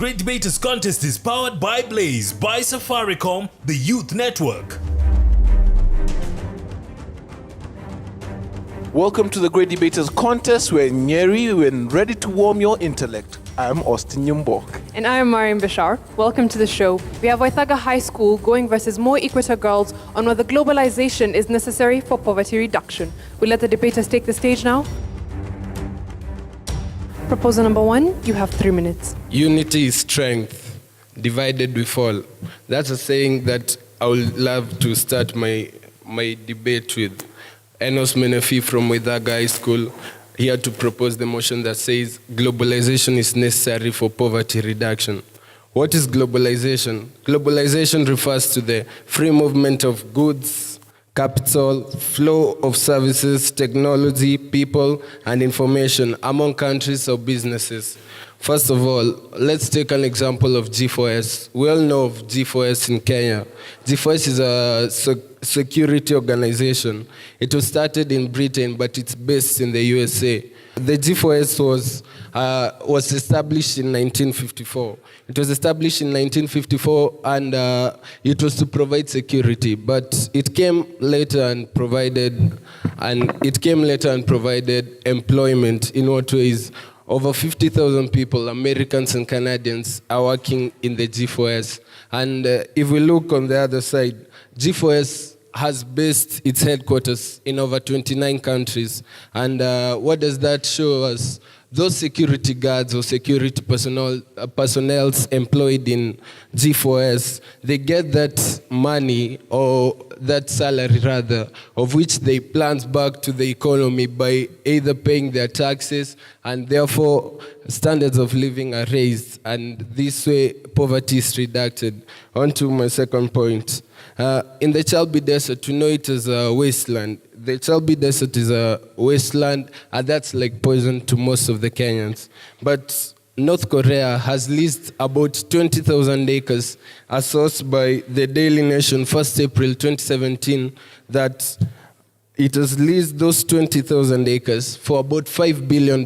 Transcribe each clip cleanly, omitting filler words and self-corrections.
Great Debaters Contest is powered by Blaze, by Safaricom, the Youth Network. Welcome to the Great Debaters Contest. We're Nyeri and ready to warm your intellect. I'm Austin Yumbok. And I am Mariam Bashar. Welcome to the show. We have Weithaka High School going versus more Equator girls on whether globalization is necessary for poverty reduction. We'll let the debaters take the stage now. Proposal number 1, you have 3 minutes. Unity is strength, divided we fall. That's a saying that I would love to start my debate with. Enos Menefi from Weithaka High School here to propose the motion that says globalization is necessary for poverty reduction. What is globalization? Globalization refers to the free movement of goods, capital, flow of services, technology, people, and information among countries or businesses. First of all, let's take an example of G4S. We all know of G4S in Kenya. G4S is a security organization. It was started in Britain, but it's based in the USA. The G4S was established in 1954. It was established in 1954, and it was to provide security. But it came later and provided employment. In what ways? Over 50,000 people, Americans and Canadians, are working in the G4S. And if we look on the other side, G4S has based its headquarters in over 29 countries. And what does that show us? Those security guards or security personnel employed in G4S, they get that money or that salary rather, of which they plant back to the economy by either paying their taxes, and therefore standards of living are raised, and this way poverty is reduced. On to my second point. In the Chalbi Desert, we know it as a wasteland. The Chalbi Desert is a wasteland, and that's like poison to most of the Kenyans. But North Korea has leased about 20,000 acres, as sourced by the Daily Nation, 1st April 2017, that it has leased those 20,000 acres for about $5 billion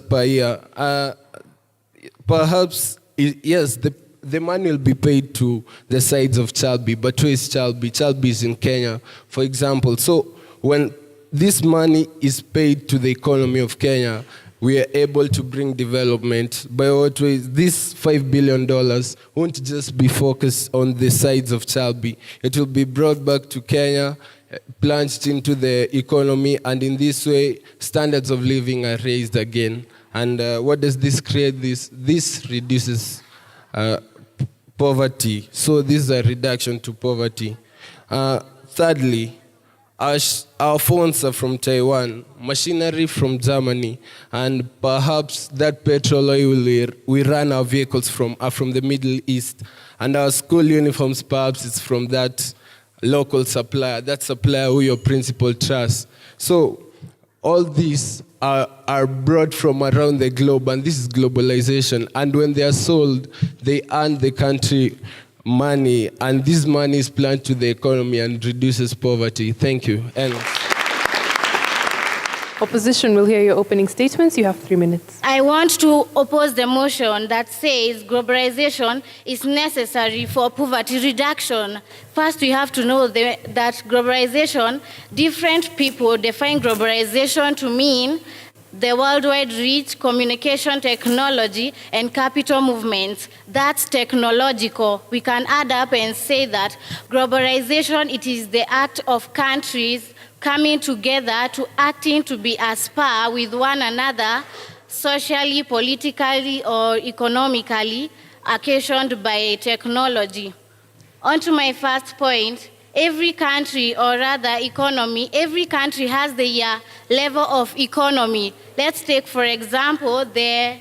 per year. Perhaps, yes, the money will be paid to the sides of Chalbi, but where is Chalbi? Chalbi is in Kenya, for example. So when this money is paid to the economy of Kenya, we are able to bring development. By what way? This $5 billion won't just be focused on the sides of Chalbi. It will be brought back to Kenya, plunged into the economy, and in this way, standards of living are raised again. And what does this create? This reduces poverty. So this is a reduction to poverty. Thirdly, our phones are from Taiwan, machinery from Germany, and perhaps that petrol oil we run our vehicles from are from the Middle East. And our school uniforms, perhaps it's from that local supplier, that supplier who your principal trusts. So all these are brought from around the globe, and this is globalization. And when they are sold, they earn the country money, and this money is planned to the economy and reduces poverty. Thank you. And Opposition will hear your opening statements. You have 3 minutes. I want to oppose the motion that says globalization is necessary for poverty reduction. First, we have to know that globalization, different people define globalization to mean the worldwide reach, communication technology, and capital movements. That's technological. We can add up and say that globalization, it is the act of countries coming together to acting to be as par with one another, socially, politically, or economically, occasioned by technology. On to my first point, every country, or rather economy, every country has their level of economy. Let's take, for example, the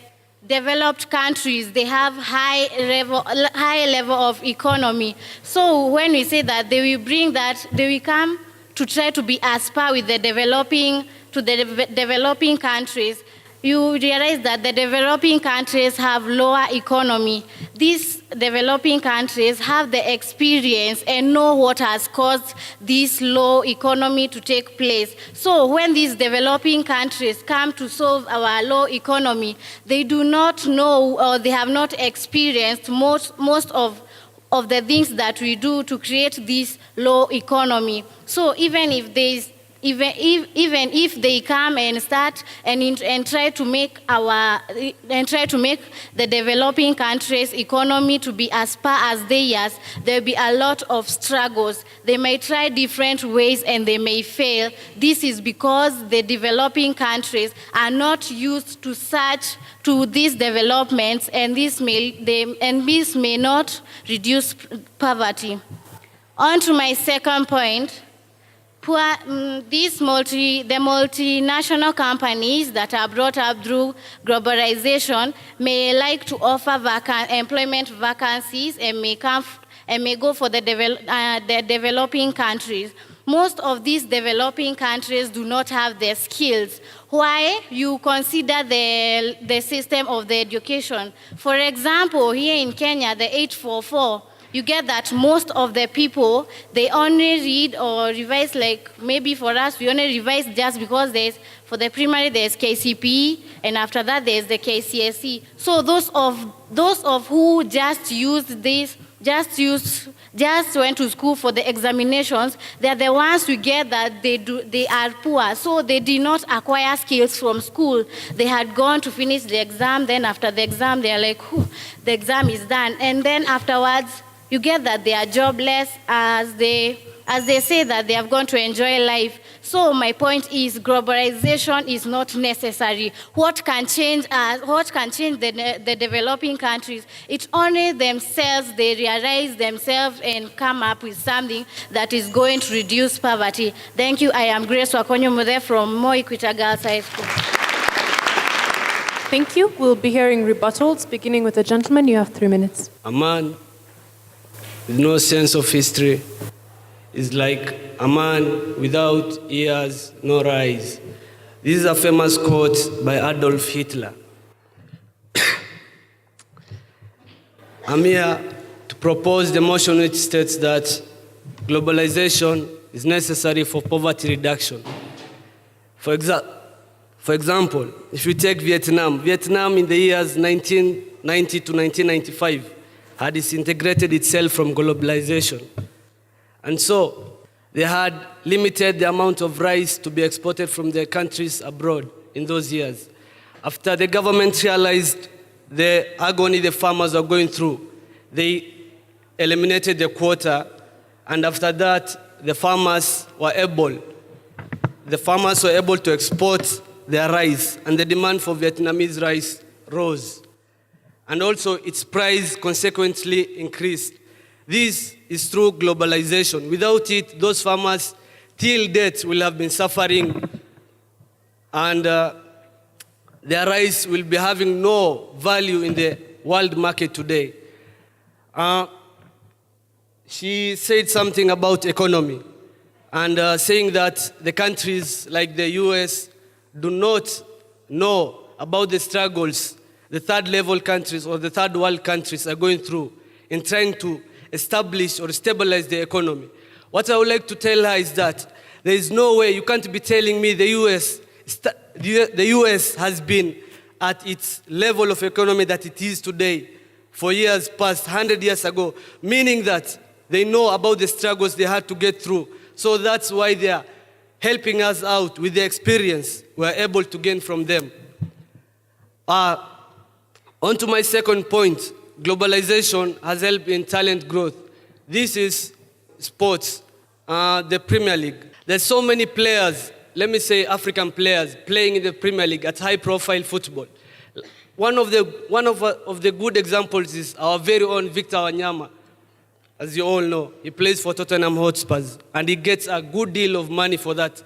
developed countries. They have high level of economy. So when we say that, they will bring that, they will come to try to be as par with the developing countries. you realize that the developing countries have lower economy. These developing countries have the experience and know what has caused this low economy to take place. So when these developing countries come to solve our low economy, they do not know or they have not experienced most of the things that we do to create this low economy. So even if they come and start and try to make the developing countries' economy to be as far as theirs, there will be a lot of struggles. They may try different ways and they may fail. This is because the developing countries are not used to these developments, and this may not reduce poverty. On to my second point. The multinational companies that are brought up through globalization may like to offer employment vacancies and may go for the developing countries. Most of these developing countries do not have the skills. Why? You consider the system of the education. For example, here in Kenya, the 844, you get that most of the people, they only read or revise, like maybe for us, we only revise just because for the primary, there's KCPE, and after that, there's the KCSE. So those of who just went to school for the examinations, they're the ones who get that they are poor. So they did not acquire skills from school. They had gone to finish the exam, then after the exam, they're like, the exam is done. And then afterwards, you get that they are jobless as they say that they have gone to enjoy life. So my point is globalization is not necessary. What can change the developing countries? It's only themselves, they realize themselves and come up with something that is going to reduce poverty. Thank you. I am Grace Wakonyo-Muthe from Equator Girls High School. Thank you. We'll be hearing rebuttals, beginning with the gentleman. You have 3 minutes. A man with no sense of history is like a man without ears nor eyes. This is a famous quote by Adolf Hitler. I'm here to propose the motion which states that globalization is necessary for poverty reduction. For example, if you take Vietnam in the years 1990 to 1995 had disintegrated itself from globalization. And so they had limited the amount of rice to be exported from their countries abroad in those years. After the government realized the agony the farmers were going through, they eliminated the quota, and after that, the farmers were able to export their rice, and the demand for Vietnamese rice rose. And also its price consequently increased. This is through globalization. Without it, those farmers till date will have been suffering, and their rice will be having no value in the world market today. She said something about economy, and saying that the countries like the US do not know about the struggles the third level countries or the third world countries are going through in trying to establish or stabilize the economy. What I would like to tell her is that there is no way, you can't be telling me the US has been at its level of economy that it is today for years past, 100 years ago, meaning that they know about the struggles they had to get through. So that's why they are helping us out with the experience we're able to gain from them. On to my second point, globalization has helped in talent growth. This is sports, the Premier League. There's so many players, let me say African players, playing in the Premier League at high-profile football. One of the good examples is our very own Victor Wanyama. As you all know, he plays for Tottenham Hotspurs, and he gets a good deal of money for that.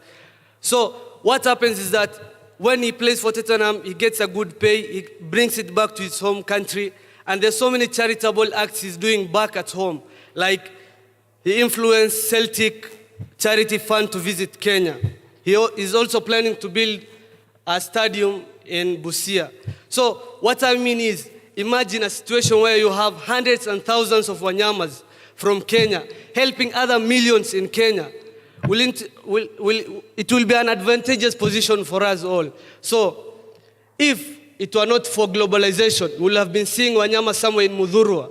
So what happens is that when he plays for Tottenham, he gets a good pay, he brings it back to his home country, and there's so many charitable acts he's doing back at home. Like, he influenced Celtic Charity Fund to visit Kenya. He is also planning to build a stadium in Busia. So what I mean is, imagine a situation where you have hundreds and thousands of Wanyamas from Kenya helping other millions in Kenya. It will be an advantageous position for us all. So if it were not for globalization, we would have been seeing Wanyama somewhere in Mudhurwa,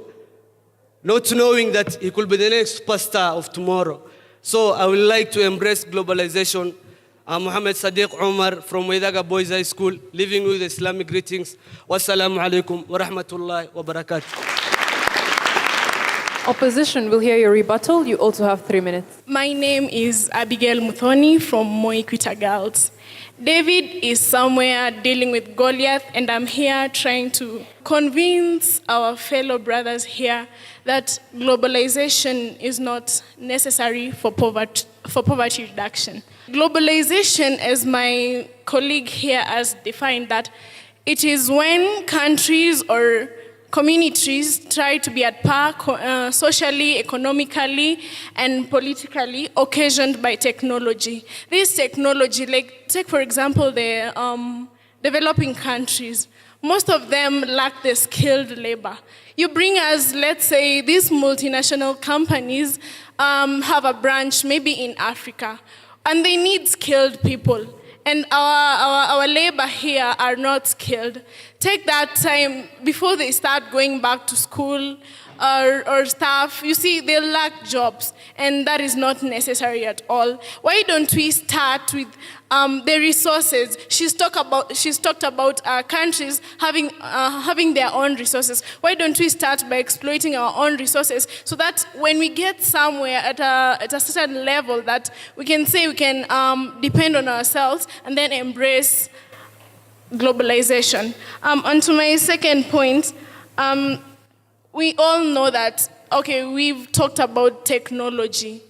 not knowing that he could be the next superstar of tomorrow. So I would like to embrace globalization. I'm Mohammed Sadiq Umar from Weithaka Boys High School, living with Islamic greetings. Wassalamu alaikum wa rahmatullahi wa barakatuh. Opposition will hear your rebuttal. You also have 3 minutes. My name is Abigail Muthoni from Equator Girls. David is somewhere dealing with Goliath, and I'm here trying to convince our fellow brothers here that globalization is not necessary for poverty reduction. Globalization, as my colleague here has defined that, it is when countries or communities try to be at par socially, economically, and politically, occasioned by technology. This technology, like take for example the developing countries, most of them lack the skilled labor. You bring us, let's say, these multinational companies have a branch maybe in Africa, and they need skilled people. And our labor here are not skilled. Take that time before they start going back to school or staff, you see, they lack jobs, and that is not necessary at all. Why don't we start with the resources? She's talked about countries having their own resources. Why don't we start by exploiting our own resources so that when we get somewhere at a certain level that we can say we can depend on ourselves and then embrace globalization. And to my second point, we all know that, okay, we've talked about technology.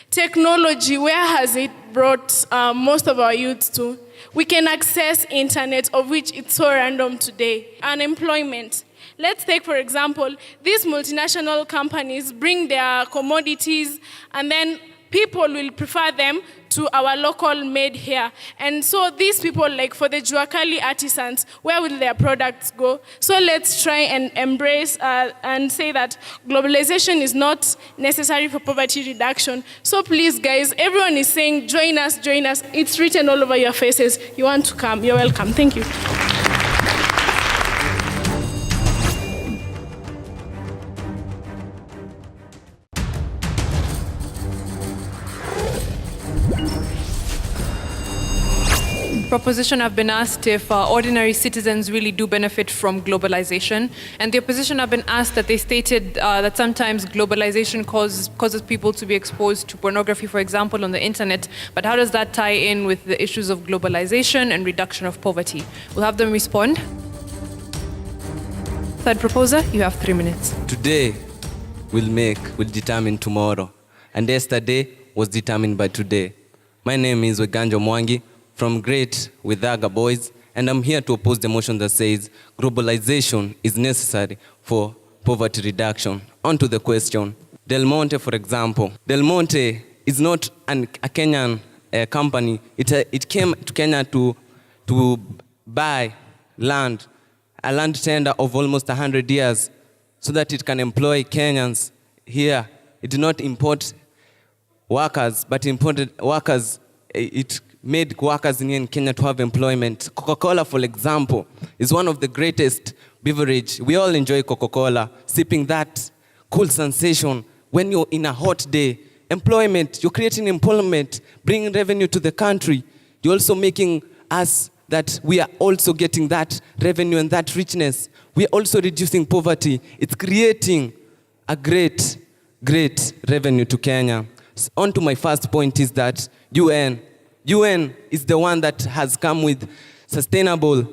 Technology, where has it brought most of our youth to? We can access internet, of which it's so random today. Unemployment. Let's take, for example, these multinational companies bring their commodities, and then people will prefer them to our local made here. And so these people, like for the Juakali artisans, where will their products go? So let's try and embrace and say that globalization is not necessary for poverty reduction. So please, guys, everyone is saying, join us, join us. It's written all over your faces. You want to come, you're welcome. Thank you. Proposition have been asked if ordinary citizens really do benefit from globalization, and the opposition have been asked that they stated that sometimes globalization causes people to be exposed to pornography, for example, on the internet. But how does that tie in with the issues of globalization and reduction of poverty? We'll have them respond. Third proposer, you have 3 minutes. Today will determine tomorrow, and yesterday was determined by today. My name is Weganjo Mwangi from Great Weithaka Boys, and I'm here to oppose the motion that says globalization is necessary for poverty reduction. On to the question. Del Monte, for example. Del Monte is not a Kenyan company. It came to Kenya to buy land, a land tender of almost 100 years, so that it can employ Kenyans here. It did not import workers, but imported workers. It made workers in Kenya to have employment. Coca-Cola, for example, is one of the greatest beverage. We all enjoy Coca-Cola, sipping that cool sensation when you're in a hot day. Employment, you're creating employment, bringing revenue to the country. You're also making us that we are also getting that revenue and that richness. We're also reducing poverty. It's creating a great revenue to Kenya. So on to my first point is that UN is the one that has come with sustainable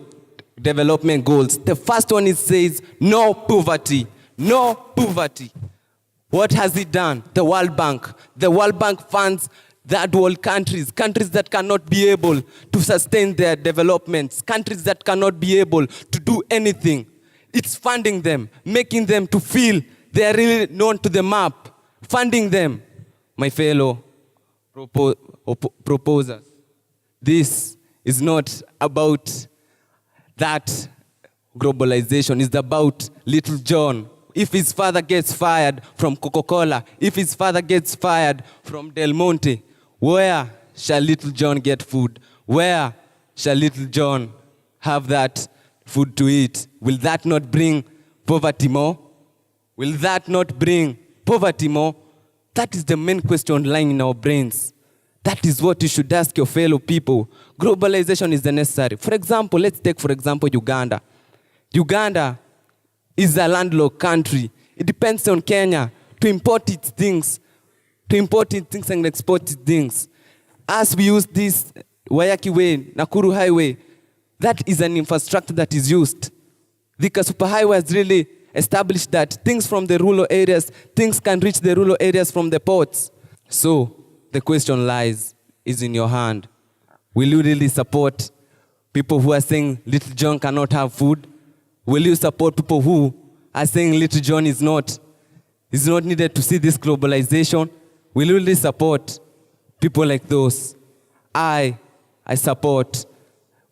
development goals. The first one says no poverty, no poverty. What has it done? The World Bank. The World Bank funds third world countries that cannot be able to sustain their developments, countries that cannot be able to do anything. It's funding them, making them to feel they are really known to the map, funding them. My fellow proposers, this is not about that globalization. It's about little John. If his father gets fired from Coca-Cola, if his father gets fired from Del Monte, where shall little John get food? Where shall little John have that food to eat? Will that not bring poverty more? Will that not bring poverty more? That is the main question lying in our brains. That is what you should ask your fellow people. Globalization is necessary. For example, let's take, for example, Uganda. Uganda is a landlocked country. It depends on Kenya to import its things and export its things. As we use this Wayaki Way, Nakuru Highway, that is an infrastructure that is used. The Superhighway has really established that things from the rural areas, things can reach the rural areas from the ports. So the question is in your hand. Will you really support people who are saying Little John cannot have food? Will you support people who are saying Little John is not needed to see this globalization? Will you really support people like those? I support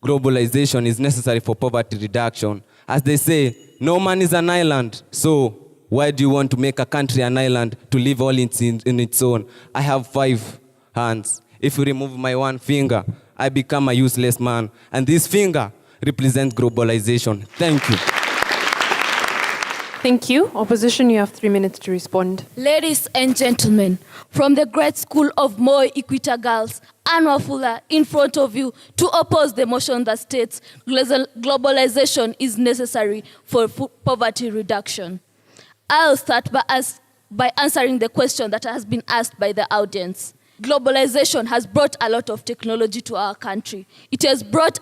globalization is necessary for poverty reduction. As they say, no man is an island. So why do you want to make a country an island to live all in its own? I have 5 hands. If you remove my one finger, I become a useless man. And this finger represents globalization. Thank you. Thank you. Opposition, you have 3 minutes to respond. Ladies and gentlemen, from the great school of Moi Equator girls, Anne Wafula in front of you to oppose the motion that states globalization is necessary for poverty reduction. I'll start by answering the question that has been asked by the audience. Globalization has brought a lot of technology to our country. It has brought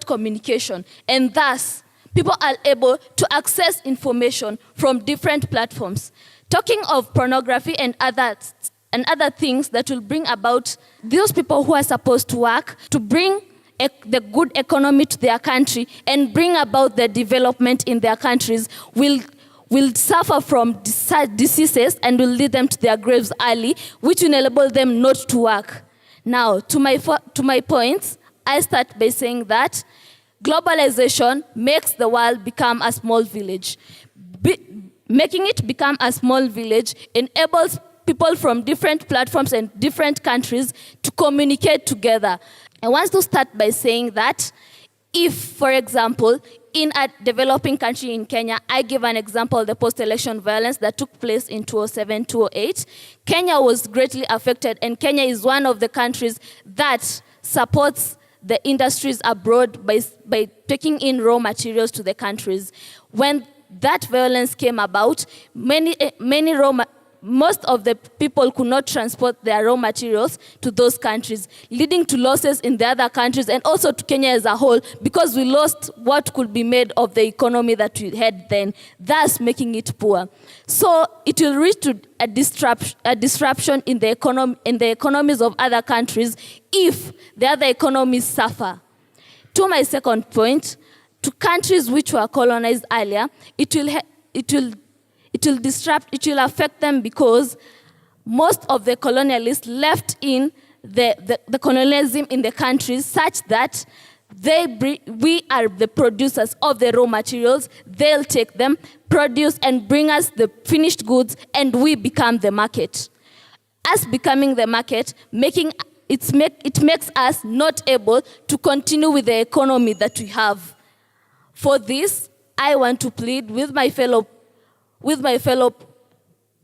communication, and thus people are able to access information from different platforms. Talking of pornography and other things that will bring about those people who are supposed to work to bring the good economy to their country and bring about the development in their countries will suffer from diseases and will lead them to their graves early, which will enable them not to work. Now, to my points, I start by saying that globalization makes the world become a small village. Making it become a small village enables people from different platforms and different countries to communicate together. I want to start by saying that if, for example, in a developing country in Kenya, I give an example, the post-election violence that took place in 2007, 2008. Kenya was greatly affected, and Kenya is one of the countries that supports the industries abroad by taking in raw materials to the countries. When that violence came about, most of the people could not transport their raw materials to those countries, leading to losses in the other countries and also to Kenya as a whole, because we lost what could be made of the economy that we had then, thus making it poor. So it will reach to a disruption in the economies of other countries if the other economies suffer. To my second point, to countries which were colonized earlier, it will affect them because most of the colonialists left in the colonialism in the countries such that we are the producers of the raw materials. They'll take them, produce, and bring us the finished goods, and we become the market. Us becoming the market, it makes us not able to continue with the economy that we have. For this, I want to plead with my fellow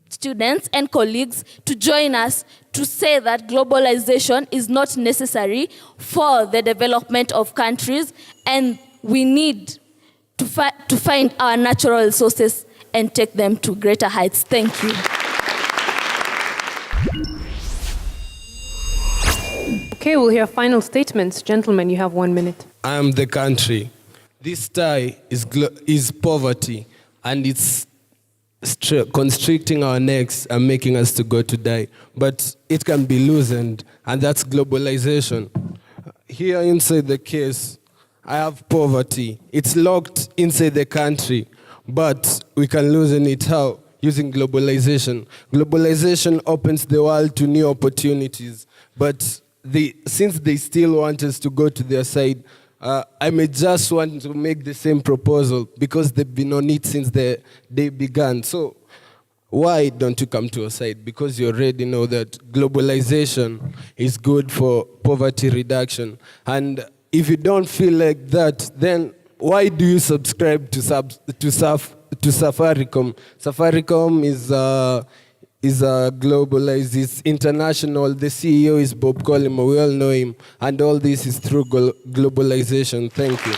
students and colleagues to join us to say that globalization is not necessary for the development of countries, and we need to find our natural resources and take them to greater heights. Thank you. Okay, we'll hear final statements. Gentlemen, you have 1 minute. I am the country. This tie is poverty, and it's constricting our necks and making us to go to die. But it can be loosened, and that's globalization. Here inside the case, I have poverty. It's locked inside the country, but we can loosen it how? Using globalization. Globalization opens the world to new opportunities, but since they still want us to go to their side, I may just want to make the same proposal because they've been on it since they began. So why don't you come to our side? Because you already know that globalization is good for poverty reduction. And if you don't feel like that, then why do you subscribe to Safaricom? Safaricom is globalized, it's international. The CEO is Bob Collymore, we all know him. And all this is through globalization. Thank you.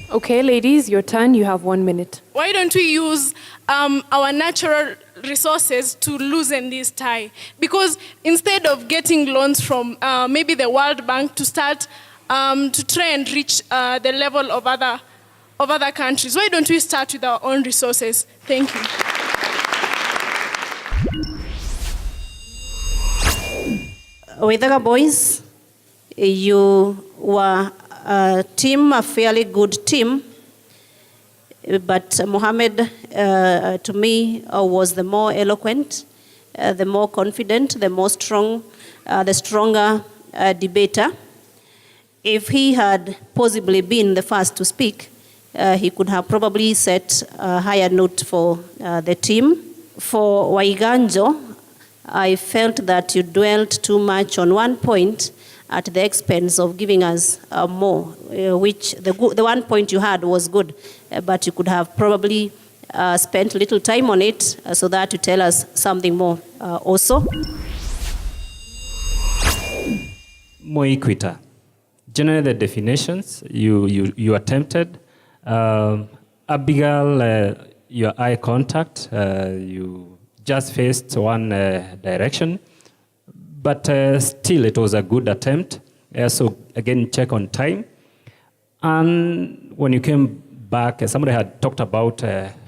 Okay, ladies, your turn. You have 1 minute. Why don't we use our natural resources to loosen this tie? Because instead of getting loans from maybe the World Bank to start to try and reach the level of other countries, why don't we start with our own resources? Thank you. Weithaka boys, you were a fairly good team, but Mohammed, to me, was the more eloquent, the more confident, the stronger debater. If he had possibly been the first to speak, he could have probably set a higher note for the team. For Waiganjo, I felt that you dwelt too much on one point at the expense of giving us more, which the one point you had was good, but you could have probably spent a little time on it so that you tell us something more also. More Equator. Generally, the definitions you attempted. Abigail, your eye contact, you just faced one direction. But still, it was a good attempt. So again, check on time. And when you came back, somebody had talked about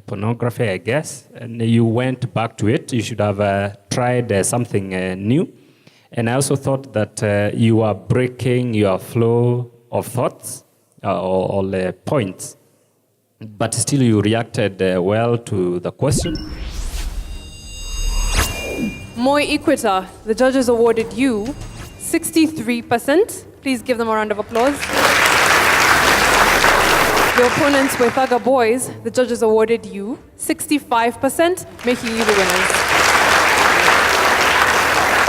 pornography, I guess, and you went back to it. You should have tried something new. And I also thought that you were breaking your flow of thoughts or points. But still, you reacted well to the question. Moi Equator, the judges awarded you 63%. Please give them a round of applause. Your opponents, Weithaka boys, the judges awarded you 65%, making you the winners.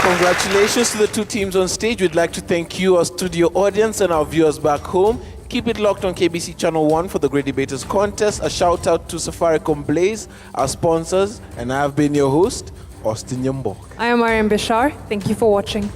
Congratulations to the two teams on stage. We'd like to thank you, our studio audience, and our viewers back home. Keep it locked on KBC Channel 1 for the Great Debaters Contest. A shout out to Safaricom Blaze, our sponsors, and I have been your host, Austin Nyambok. I am Mariam Bishar. Thank you for watching.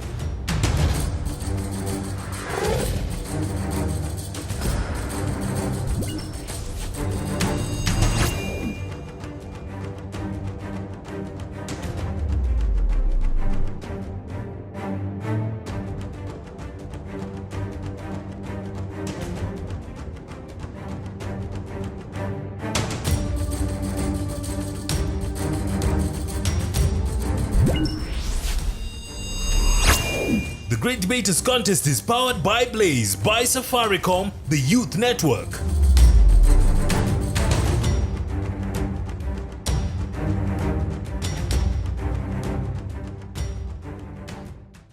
The Great Debaters Contest is powered by Blaze, by Safaricom, the Youth Network.